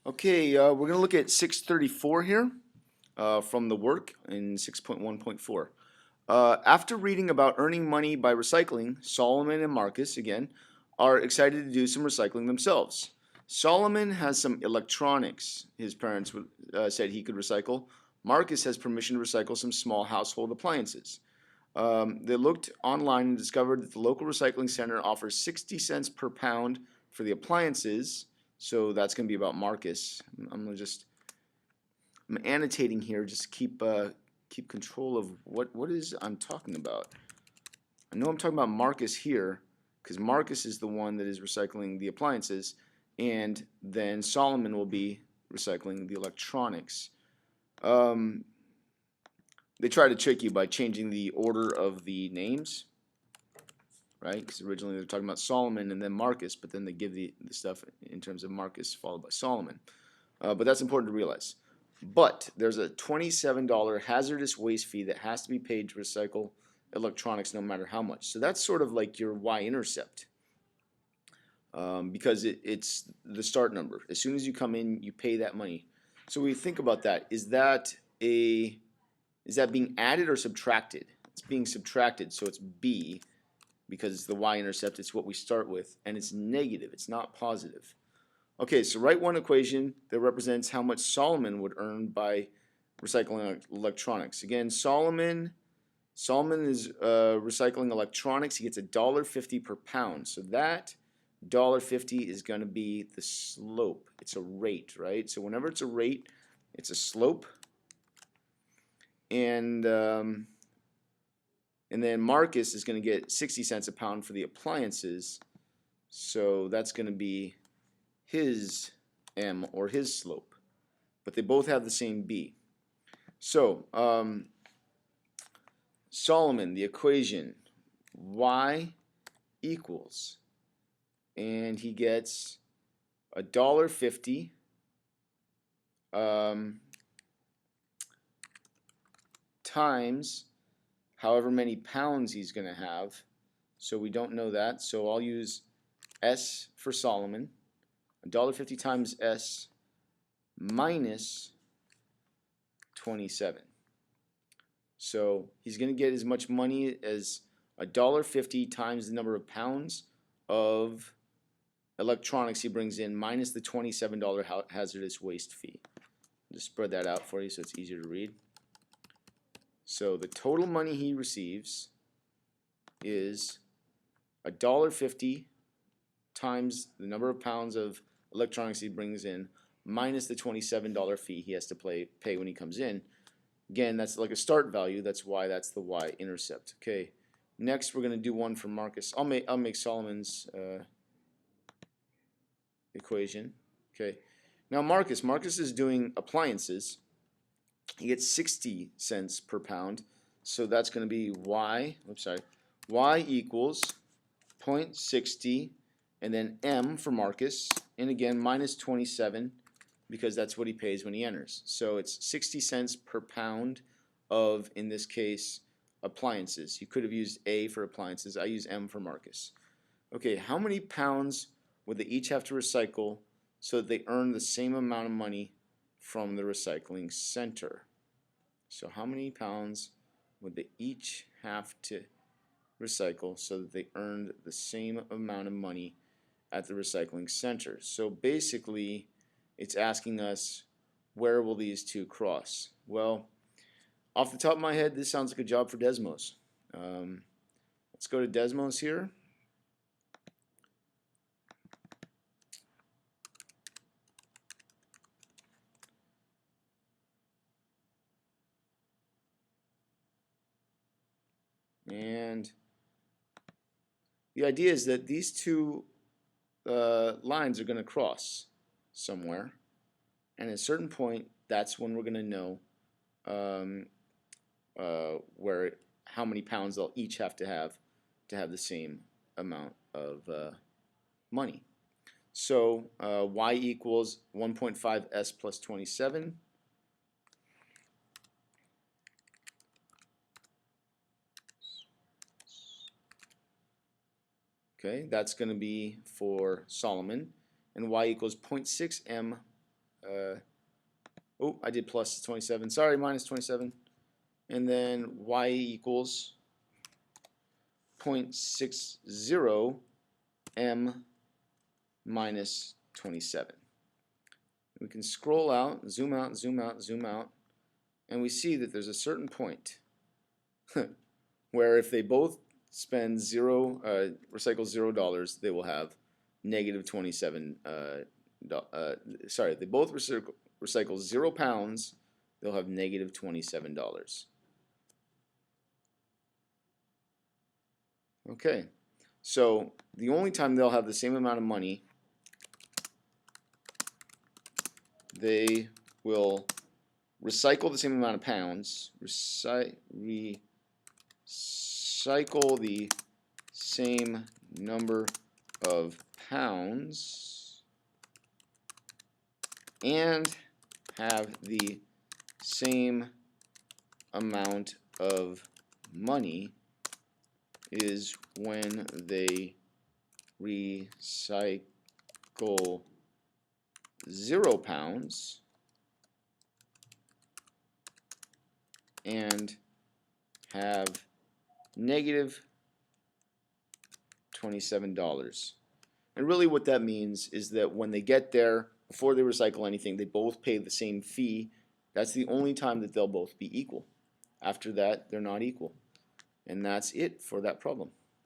Okay, we're going to look at 634 here from the work in 6.1.4. After reading about earning money by recycling, Solomon and Marcus, again, are excited to do some recycling themselves. Solomon has some electronics his parents said he could recycle. Marcus has permission to recycle some small household appliances. They looked online and discovered that the local recycling center offers 60 cents per pound for the appliances. So that's going to be about Marcus. I'm annotating here. Just keep control of what is I'm talking about. I know I'm talking about Marcus here because Marcus is the one that is recycling the appliances, and then Solomon will be recycling the electronics. They try to trick you by changing the order of the names, right? Because originally they're talking about Solomon and then Marcus, but then they give the stuff in terms of Marcus followed by Solomon. But that's important to realize. But there's a $27 hazardous waste fee that has to be paid to recycle electronics no matter how much. So that's sort of like your y-intercept because it's the start number. As soon as you come in, you pay that money. So when you think about that, is that being added or subtracted? It's being subtracted, so it's B because it's the y-intercept. It's what we start with, and it's negative. It's not positive. Okay, so write one equation that represents how much Solomon would earn by recycling electronics. Again, Solomon is recycling electronics. He gets $1.50 per pound. So that $1.50 is going to be the slope. It's a rate, right? So whenever it's a rate, it's a slope. And then Marcus is going to get 60 cents a pound for the appliances. So that's going to be his M or his slope. But they both have the same B. So Solomon, the equation, y equals, and he gets $1.50 times however many pounds he's going to have. So we don't know that. So I'll use S for Solomon. $1.50 times S minus 27. So he's going to get as much money as $1.50 times the number of pounds of electronics he brings in minus the $27 hazardous waste fee. I'll just spread that out for you so it's easier to read. So the total money he receives is $1.50 times the number of pounds of electronics he brings in minus the $27 fee he has to pay when he comes in. Again, that's like a start value. That's why that's the y-intercept. Okay. Next, we're going to do one for Marcus. I'll make Solomon's equation. Okay. Now Marcus is doing appliances. He gets 60 cents per pound. So that's going to be y equals 0.60 and then M for Marcus, and again minus 27 because that's what he pays when he enters. So it's 60 cents per pound of, in this case, appliances. You could have used A for appliances. I use M for Marcus. Okay, how many pounds would they each have to recycle so that they earn the same amount of money from the recycling center? So how many pounds would they each have to recycle so that they earned the same amount of money at the recycling center? So basically, it's asking us, where will these two cross? Well, off the top of my head, this sounds like a job for Desmos. Let's go to Desmos here. And the idea is that these two lines are going to cross somewhere. And at a certain point, that's when we're going to know how many pounds they'll each have to have the same amount of money. So y equals 1.5 s plus 27. Okay, that's going to be for Solomon. And y equals 0.6 m oh, I did plus 27. Sorry, minus 27. And then y equals 0.60 m minus 27. We can scroll out, zoom out, zoom out, zoom out, and we see that there's a certain point where if they both spend recycle $0, they will have negative 27. Sorry, if they both recycle 0 pounds, they'll have negative $27. Okay, so the only time they'll have the same amount of money, they will recycle the same amount of pounds, recycle the same number of pounds, and have the same amount of money is when they recycle 0 pounds and have negative $27. And really what that means is that when they get there, before they recycle anything, they both pay the same fee. That's the only time that they'll both be equal. After that, they're not equal. And that's it for that problem.